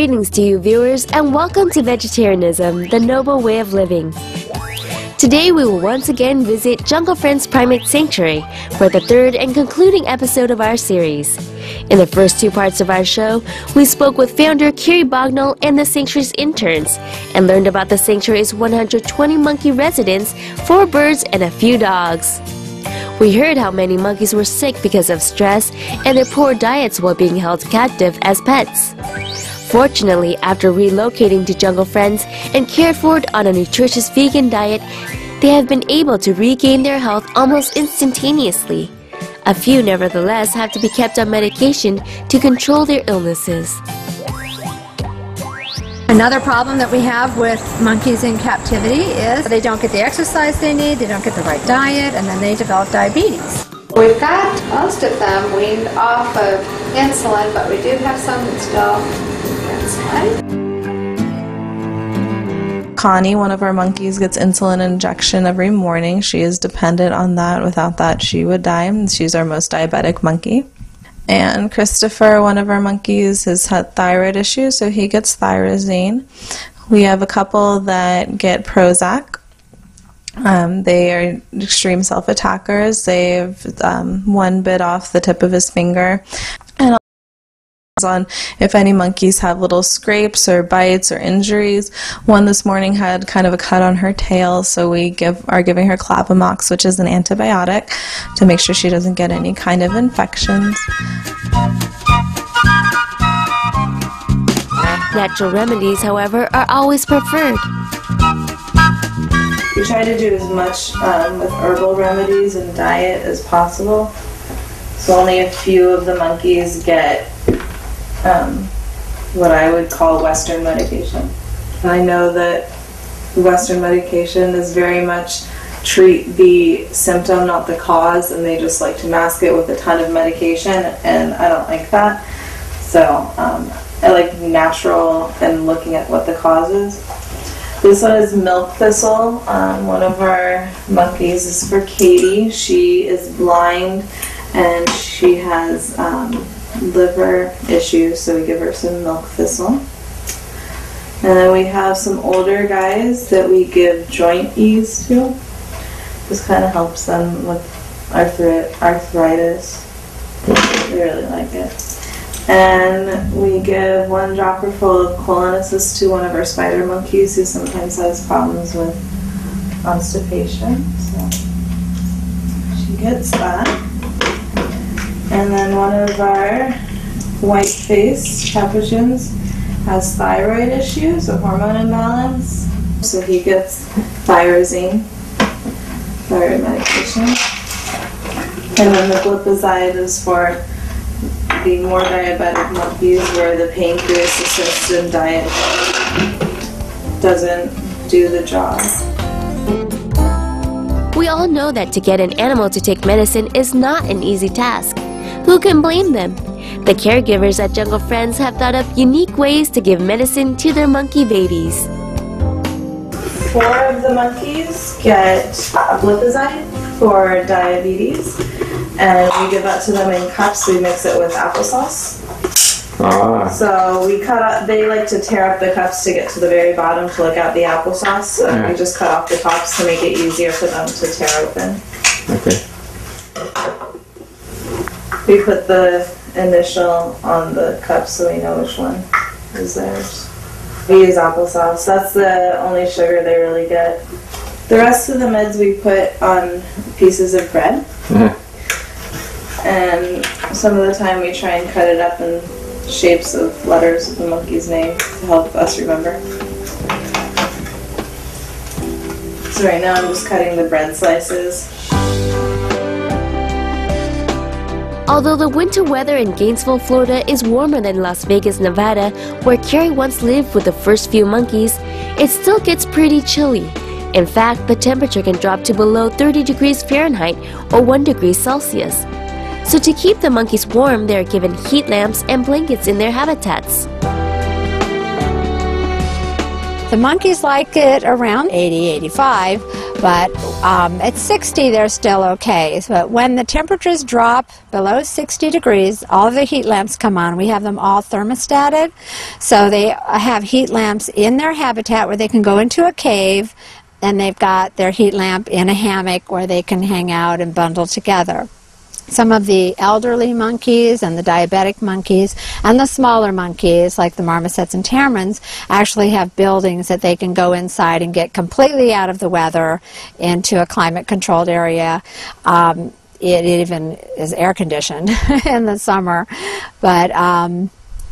Greetings to you viewers and welcome to Vegetarianism, the noble way of living. Today we will once again visit Jungle Friends Primate Sanctuary for the third and concluding episode of our series. In the first two parts of our show, we spoke with founder Kiri Bognall and the sanctuary's interns and learned about the sanctuary's 120 monkey residents, 4 birds, and a few dogs. We heard how many monkeys were sick because of stress and their poor diets while being held captive as pets. Fortunately, after relocating to Jungle Friends and cared for on a nutritious vegan diet, they have been able to regain their health almost instantaneously. A few, nevertheless, have to be kept on medication to control their illnesses. Another problem that we have with monkeys in captivity is they don't get the exercise they need, they don't get the right diet, and then they develop diabetes. We've got most of them weaned off of insulin, but we do have some that still insulin. Connie, one of our monkeys, gets insulin injection every morning. She is dependent on that. Without that, she would die. She's our most diabetic monkey. And Christopher, one of our monkeys, has had thyroid issues, so he gets Thyrazine. We have a couple that get Prozac. They are extreme self-attackers. They've one bit off the tip of his finger. And on if any monkeys have little scrapes or bites or injuries. One this morning had kind of a cut on her tail, so we are giving her Clavamox, which is an antibiotic, to make sure she doesn't get any kind of infections. Natural remedies, however, are always preferred. We try to do as much with herbal remedies and diet as possible. So only a few of the monkeys get what I would call Western medication. I know that Western medication is very much treat the symptom, not the cause, and they just like to mask it with a ton of medication, and I don't like that. So I like natural and looking at what the cause is. This one is milk thistle. One of our monkeys is for Katie. She is blind and she has liver issues, so we give her some milk thistle. And then we have some older guys that we give joint ease to. This kind of helps them with arthritis. They really like it. And we give 1 dropper full of colon assist to one of our spider monkeys who sometimes has problems with constipation. So she gets that. And then one of our white-faced capuchins has thyroid issues, a hormone imbalance. So he gets Thyrazine, thyroid medication. And then the glipizide is for the more diabetic monkeys where the pancreas-assisted diet doesn't do the job. We all know that to get an animal to take medicine is not an easy task. Who can blame them? The caregivers at Jungle Friends have thought up unique ways to give medicine to their monkey babies. 4 of the monkeys get glipizide for diabetes, and we give that to them in cups. We mix it with applesauce. So we cut out, they like to tear up the cups to get to the very bottom to look at the applesauce, so we just cut off the tops to make it easier for them to tear open. Okay. We put the initial on the cup so we know which one is theirs. We use applesauce. That's the only sugar they really get. The rest of the meds we put on pieces of bread. And some of the time we try and cut it up in shapes of letters of the monkey's name to help us remember. So right now I'm just cutting the bread slices. Although the winter weather in Gainesville, Florida is warmer than Las Vegas, Nevada, where Carrie once lived with the first few monkeys, it still gets pretty chilly. In fact, the temperature can drop to below 30 degrees Fahrenheit or 1 degree Celsius. So to keep the monkeys warm, they are given heat lamps and blankets in their habitats. The monkeys like it around 80, 85, But at 60, they're still okay. But when the temperatures drop below 60 degrees, all of the heat lamps come on. We have them all thermostated. So they have heat lamps in their habitat where they can go into a cave, and they've got their heat lamp in a hammock where they can hang out and bundle together. Some of the elderly monkeys and the diabetic monkeys and the smaller monkeys, like the marmosets and tamarins, actually have buildings that they can go inside and get completely out of the weather into a climate-controlled area. It even is air-conditioned in the summer. But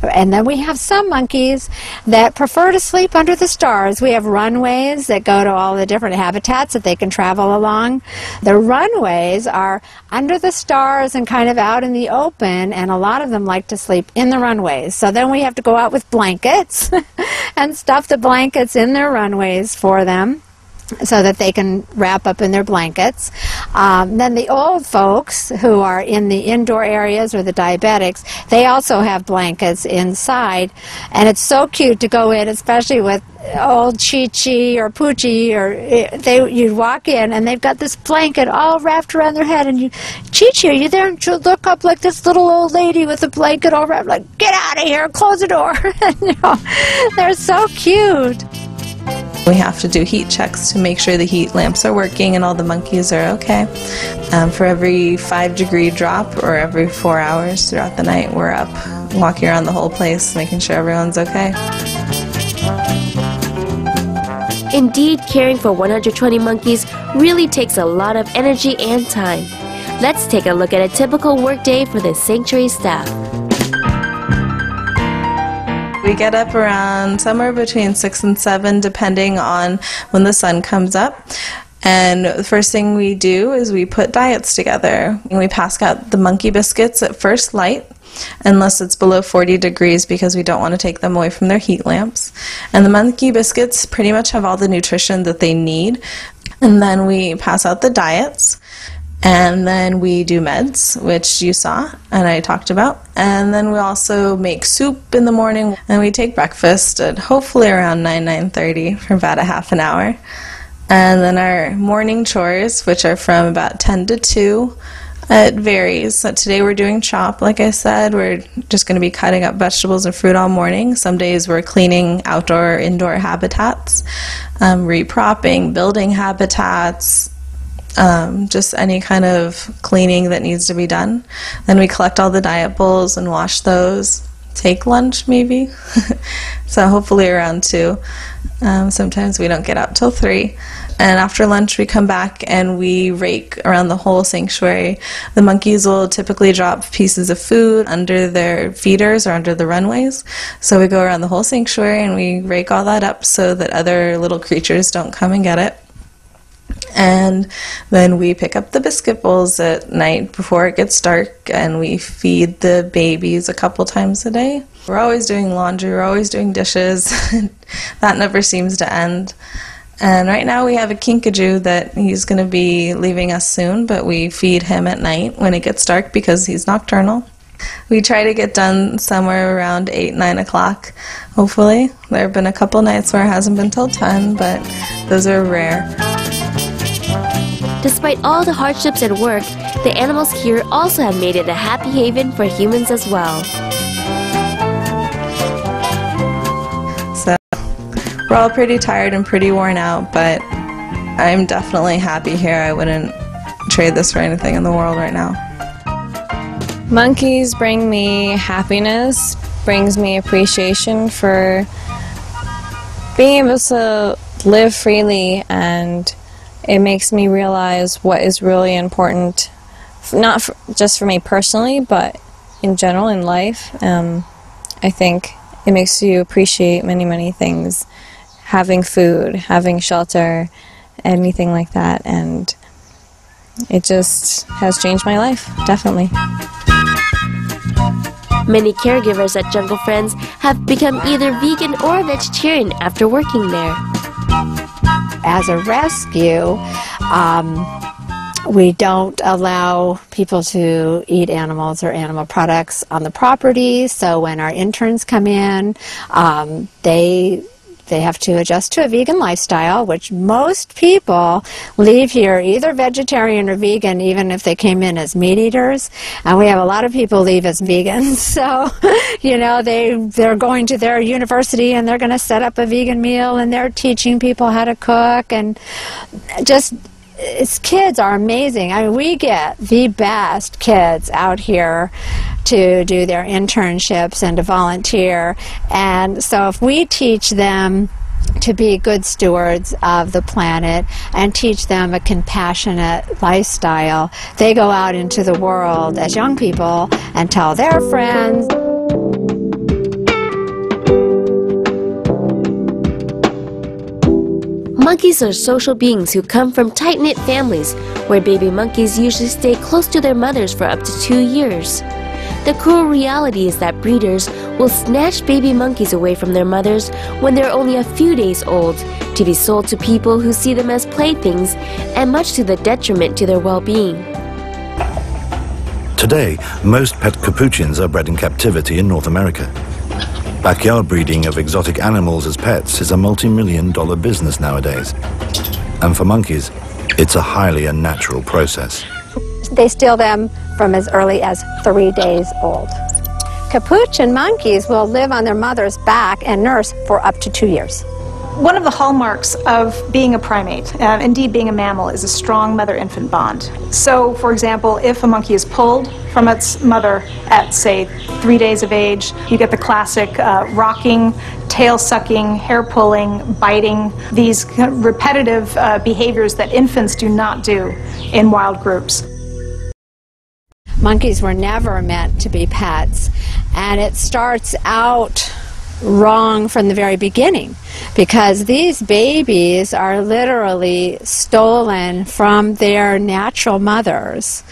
and then we have some monkeys that prefer to sleep under the stars. We have runways that go to all the different habitats that they can travel along. The runways are under the stars and kind of out in the open, and a lot of them like to sleep in the runways. So then we have to go out with blankets and stuff the blankets in their runways for them, so that they can wrap up in their blankets. Then the old folks who are in the indoor areas, or the diabetics, they also have blankets inside, and it's so cute to go in, especially with old Chi-Chi or Poochie, or you walk in and they've got this blanket all wrapped around their head, and you, Chi-Chi, are you there? And she'll look up like this little old lady with a blanket all wrapped, like, get out of here, close the door. You know, they're so cute. We have to do heat checks to make sure the heat lamps are working and all the monkeys are okay. For every 5-degree drop, or every 4 hours throughout the night, we're up walking around the whole place making sure everyone's okay. Indeed, caring for 120 monkeys really takes a lot of energy and time. Let's take a look at a typical workday for the sanctuary staff. We get up around somewhere between 6 and 7, depending on when the sun comes up. And the first thing we do is we put diets together. And we pass out the monkey biscuits at first light, unless it's below 40 degrees, because we don't want to take them away from their heat lamps. And the monkey biscuits pretty much have all the nutrition that they need. And then we pass out the diets. And then we do meds, which you saw and I talked about. And then we also make soup in the morning, and we take breakfast at hopefully around 9:30 for about a half an hour. And then our morning chores, which are from about 10 to 2, it varies. So today we're doing chop, like I said. We're just going to be cutting up vegetables and fruit all morning. Some days we're cleaning outdoor or indoor habitats, repropping, building habitats, just any kind of cleaning that needs to be done. Then we collect all the diet bowls and wash those. Take lunch maybe. So hopefully around 2. Sometimes we don't get out till 3. And after lunch we come back and we rake around the whole sanctuary. The monkeys will typically drop pieces of food under their feeders or under the runways. So we go around the whole sanctuary and we rake all that up so that other little creatures don't come and get it. And then we pick up the biscuit bowls at night before it gets dark, and we feed the babies a couple times a day. We're always doing laundry, we're always doing dishes. That never seems to end. And right now we have a kinkajou that he's going to be leaving us soon, but we feed him at night when it gets dark because he's nocturnal. We try to get done somewhere around 8, 9 o'clock, hopefully. There have been a couple nights where it hasn't been till 10, but those are rare. Despite all the hardships at work, the animals here also have made it a happy haven for humans as well. So, we're all pretty tired and pretty worn out, but I'm definitely happy here. I wouldn't trade this for anything in the world right now. Monkeys bring me happiness, brings me appreciation for being able to live freely, and it makes me realize what is really important, not just for me personally, but in general in life. I think it makes you appreciate many, many things. Having food, having shelter, anything like that, and it just has changed my life, definitely. Many caregivers at Jungle Friends have become either vegan or vegetarian after working there. As a rescue, we don't allow people to eat animals or animal products on the property, so when our interns come in, they They have to adjust to a vegan lifestyle, which most people leave here either vegetarian or vegan, even if they came in as meat eaters. And we have a lot of people leave as vegans. So, you know, they're going to their university and they're going to set up a vegan meal and they're teaching people how to cook. And just, kids are amazing. I mean, we get the best kids out here to do their internships and to volunteer. And so if we teach them to be good stewards of the planet and teach them a compassionate lifestyle, they go out into the world as young people and tell their friends. Monkeys are social beings who come from tight-knit families where baby monkeys usually stay close to their mothers for up to 2 years. The cruel reality is that breeders will snatch baby monkeys away from their mothers when they're only a few days old to be sold to people who see them as playthings, and much to the detriment to their well-being. Today, most pet capuchins are bred in captivity in North America. Backyard breeding of exotic animals as pets is a multi-million-dollar business nowadays. And for monkeys, it's a highly unnatural process. They steal them from as early as 3 days old. Capuchin monkeys will live on their mother's back and nurse for up to 2 years. One of the hallmarks of being a primate, indeed being a mammal, is a strong mother-infant bond. So, for example, if a monkey is pulled from its mother at, say, 3 days of age, you get the classic rocking, tail-sucking, hair-pulling, biting, these repetitive behaviors that infants do not do in wild groups. Monkeys were never meant to be pets, and it starts out wrong from the very beginning, because these babies are literally stolen from their natural mothers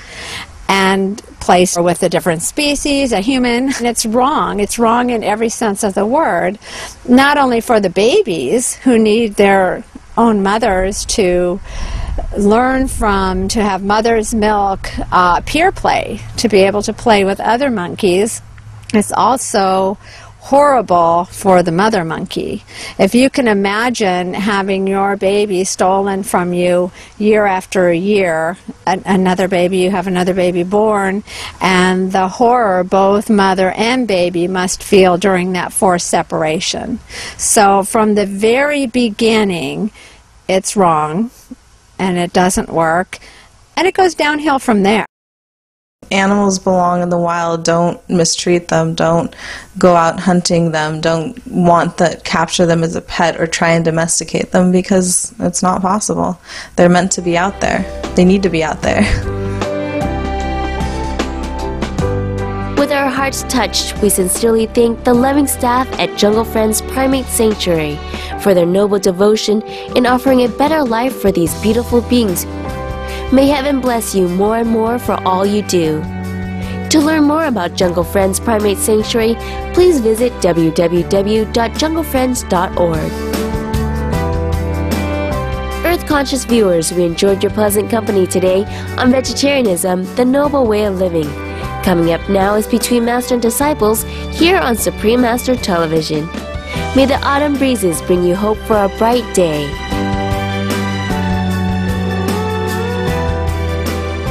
and placed with a different species, a human, and it's wrong. It's wrong in every sense of the word, not only for the babies who need their own mothers to learn from, to have mother's milk, peer play, to be able to play with other monkeys. It's also horrible for the mother monkey. If you can imagine having your baby stolen from you year after year, another baby, you have another baby born, and the horror both mother and baby must feel during that forced separation. So from the very beginning, it's wrong, and it doesn't work, and it goes downhill from there. Animals belong in the wild. Don't mistreat them. Don't go out hunting them. Don't capture them as a pet or try and domesticate them, because it's not possible. They're meant to be out there. They need to be out there. With our hearts touched, we sincerely thank the loving staff at Jungle Friends Primate Sanctuary for their noble devotion in offering a better life for these beautiful beings. May heaven bless you more and more for all you do. To learn more about Jungle Friends Primate Sanctuary, please visit www.junglefriends.org. Earth-conscious viewers, we enjoyed your pleasant company today on Vegetarianism, the Noble Way of Living. Coming up now is Between Master and Disciples here on Supreme Master Television. May the autumn breezes bring you hope for a bright day.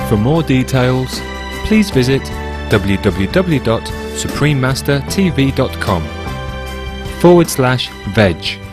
For more details, please visit www.suprememastertv.com/veg.